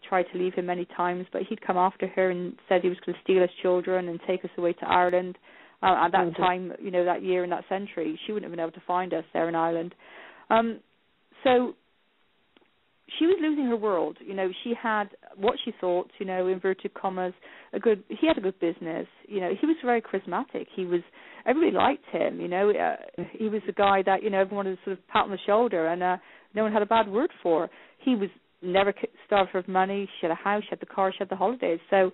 tried to leave him many times, but he'd come after her and said he was going to steal his children and take us away to Ireland. At that time, that year in that century, she wouldn't have been able to find us there in Ireland. So she was losing her world. She had what she thought, inverted commas, he had a good business. He was very charismatic. Everybody liked him. He was the guy that, everyone would sort of pat on the shoulder, and no one had a bad word for. He was never starved for money. She had a house, she had the car, she had the holidays. So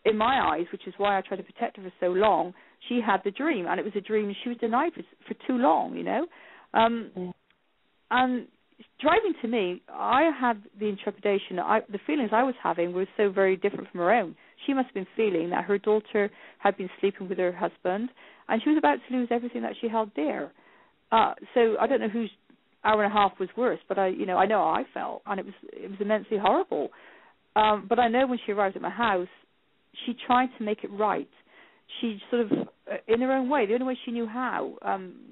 in my eyes, which is why I tried to protect her for so long, she had the dream, and it was a dream she was denied for too long, And driving to me, I had the intrepidation. The feelings I was having were so very different from her own. She must have been feeling that her daughter had been sleeping with her husband, and she was about to lose everything that she held dear. So I don't know whose hour and a half was worse, but I know how I felt, and it was immensely horrible. But I know when she arrived at my house, she tried to make it right. She sort of, in her own way, the only way she knew how,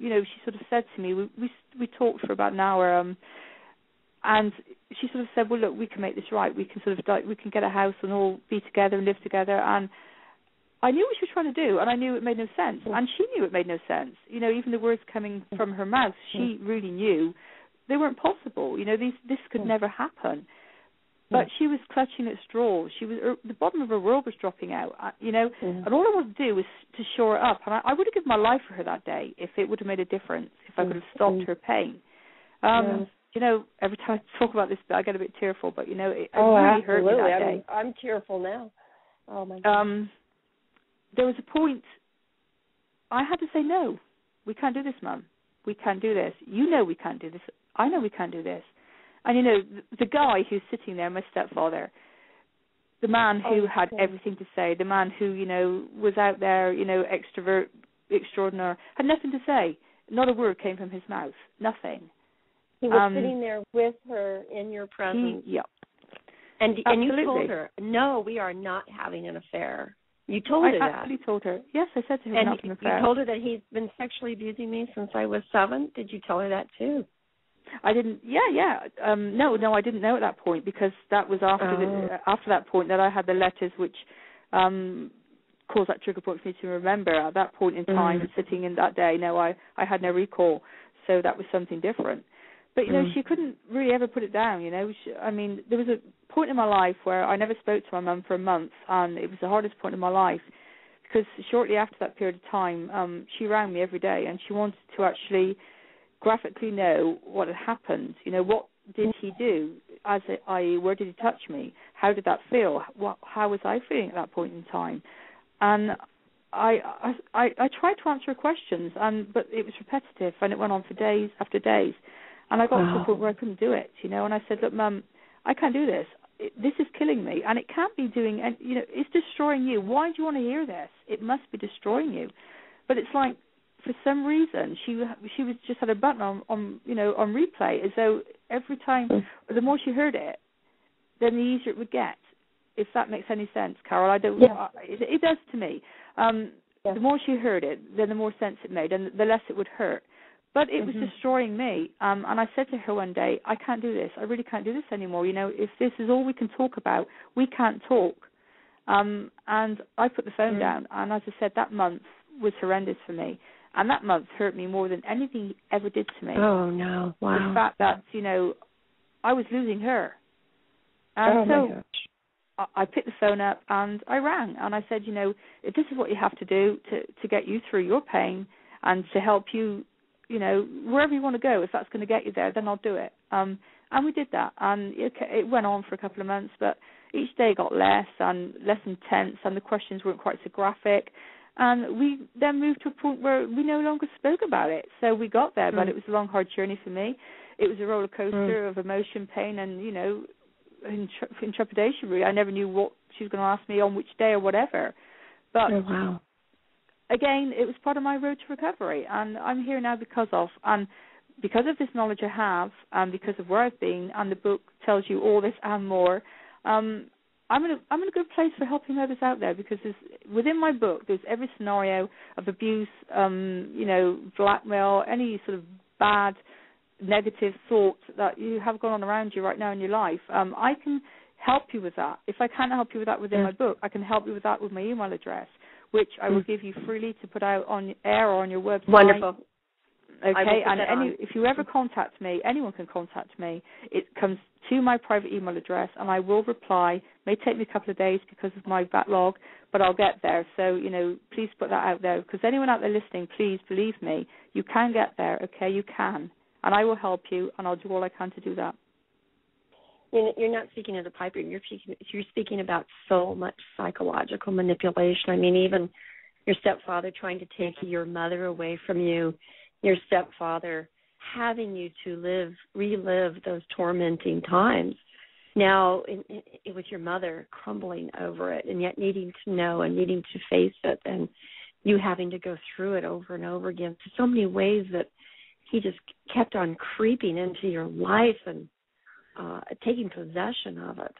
she sort of said to me, we talked for about an hour, and she sort of said, well, look, we can make this right. We can we can get a house and all be together and live together. And I knew what she was trying to do, and I knew it made no sense. And she knew it made no sense. Even the words coming from her mouth, she really knew they weren't possible. This could never happen. But she was clutching at straws. The bottom of her world was dropping out, and all I wanted to do was to shore her up. And I would have given my life for her that day if it would have made a difference, if I could have stopped her pain. Every time I talk about this, I get a bit tearful, but, it really hurt me that day. I'm tearful now. Oh, my God. There was a point I had to say, no, we can't do this, Mum. We can't do this. We can't do this. I know we can't do this. And, the guy who's sitting there, my stepfather, the man who had everything to say, the man who, was out there, extrovert, extraordinary, had nothing to say. Not a word came from his mouth. Nothing. He was sitting there with her in your presence. And you told her, no, we are not having an affair. You told her that. I actually told her. Yes, I said to her, not an affair. You told her that he's been sexually abusing me since I was 7. Did you tell her that too? I didn't. No, I didn't know at that point, because that was after that point that I had the letters which caused that trigger point for me to remember. At that point in time, sitting in that day, I had no recall, so that was something different. But she couldn't really ever put it down. There was a point in my life where I never spoke to my mum for a month, and it was the hardest point in my life, because shortly after that period of time, she rang me every day, and she wanted to actually graphically know what had happened. What did he do? I.e., where did he touch me? How did that feel? How was I feeling at that point in time? And I tried to answer her questions, but it was repetitive, and it went on for days after days. And I got to the point where I couldn't do it, and I said, look, Mum, I can't do this. This is killing me, and it can't be doing, and it's destroying you. Why do you want to hear this? It must be destroying you. But it's like, for some reason, she was just had a button on replay, as though every time, the more she heard it, then the easier it would get. If that makes any sense, Carol, I don't. Yeah. It does to me. The more she heard it, then the more sense it made, and the less it would hurt. But it was destroying me. And I said to her one day, I can't do this. I really can't do this anymore. If this is all we can talk about, we can't talk. And I put the phone down. And as I said, that month was horrendous for me. And that month hurt me more than anything he ever did to me. Oh, no. Wow. The fact that, I was losing her. And my gosh. I picked the phone up and I rang. And I said, if this is what you have to do to get you through your pain and to help you, wherever you want to go, if that's going to get you there, then I'll do it. And we did that. And it went on for a couple of months, but each day got less and less intense, and the questions weren't quite so graphic. And we then moved to a point where we no longer spoke about it. So we got there, but it was a long, hard journey for me. It was a roller coaster of emotion, pain, and, intrepidation, really. I never knew what she was going to ask me on which day or whatever. But again, it was part of my road to recovery, and I'm here now because of this knowledge I have, and because of where I've been, and the book tells you all this and more. I'm in a good place for helping others out there, because within my book there's every scenario of abuse, blackmail, any sort of bad, negative thoughts that you have going on around you right now in your life. I can help you with that. If I can't help you with that within my book, I can help you with that with my email address, which I will give you freely to put out on air or on your website. Wonderful. Okay, and if you ever contact me, anyone can contact me. It comes to my private email address, and I will reply. It may take me a couple of days because of my backlog, but I'll get there. So, please put that out there, because anyone out there listening, please believe me, you can get there, okay? You can. And I will help you, and I'll do all I can to do that. You're not speaking as a pipe dream. You're speaking about so much psychological manipulation. I mean, even your stepfather trying to take your mother away from you, your stepfather having you to relive those tormenting times. Now, with your mother crumbling over it and yet needing to know and needing to face it, and you having to go through it over and over again. So many ways that he just kept on creeping into your life and taking possession of it.